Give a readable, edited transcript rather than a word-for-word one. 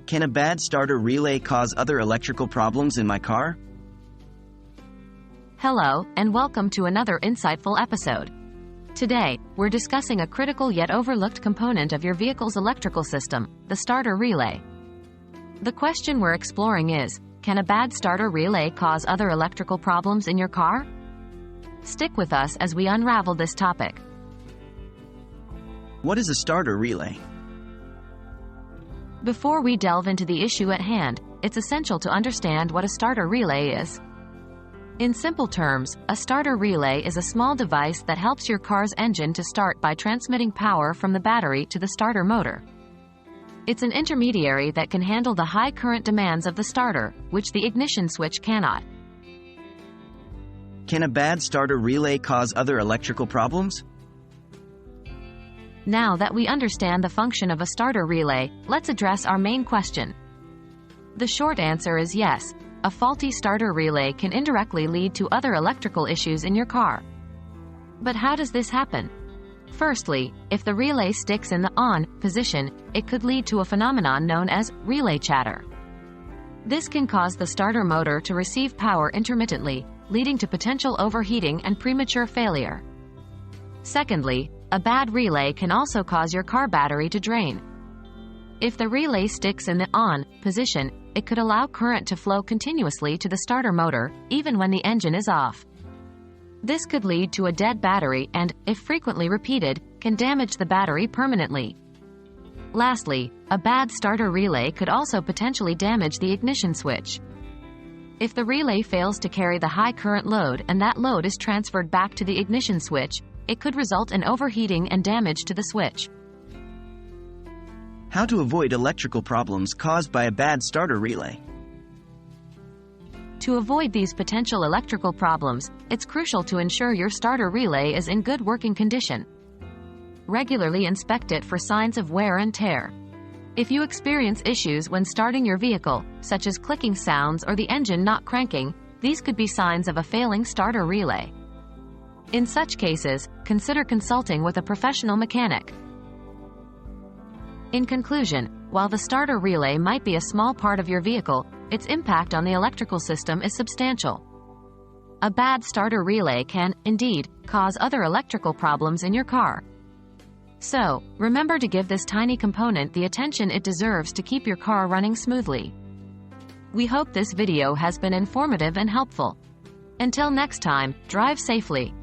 Can a bad starter relay cause other electrical problems in my car? Hello, and welcome to another insightful episode. Today, we're discussing a critical yet overlooked component of your vehicle's electrical system, the starter relay. The question we're exploring is, can a bad starter relay cause other electrical problems in your car? Stick with us as we unravel this topic. What is a starter relay? Before we delve into the issue at hand, it's essential to understand what a starter relay is. In simple terms, a starter relay is a small device that helps your car's engine to start by transmitting power from the battery to the starter motor. It's an intermediary that can handle the high current demands of the starter, which the ignition switch cannot. Can a bad starter relay cause other electrical problems? Now that we understand the function of a starter relay, let's address our main question. The short answer is yes. A faulty starter relay can indirectly lead to other electrical issues in your car. But how does this happen? Firstly, if the relay sticks in the on position, it could lead to a phenomenon known as relay chatter. This can cause the starter motor to receive power intermittently, leading to potential overheating and premature failure. Secondly, a bad relay can also cause your car battery to drain. If the relay sticks in the on position, it could allow current to flow continuously to the starter motor, even when the engine is off. This could lead to a dead battery and, if frequently repeated, can damage the battery permanently. Lastly, a bad starter relay could also potentially damage the ignition switch. If the relay fails to carry the high current load and that load is transferred back to the ignition switch, it could result in overheating and damage to the switch. How to avoid electrical problems caused by a bad starter relay? To avoid these potential electrical problems, it's crucial to ensure your starter relay is in good working condition. Regularly inspect it for signs of wear and tear. If you experience issues when starting your vehicle, such as clicking sounds or the engine not cranking, these could be signs of a failing starter relay. In such cases, consider consulting with a professional mechanic. In conclusion, while the starter relay might be a small part of your vehicle, its impact on the electrical system is substantial. A bad starter relay can, indeed, cause other electrical problems in your car. So, remember to give this tiny component the attention it deserves to keep your car running smoothly. We hope this video has been informative and helpful. Until next time, drive safely.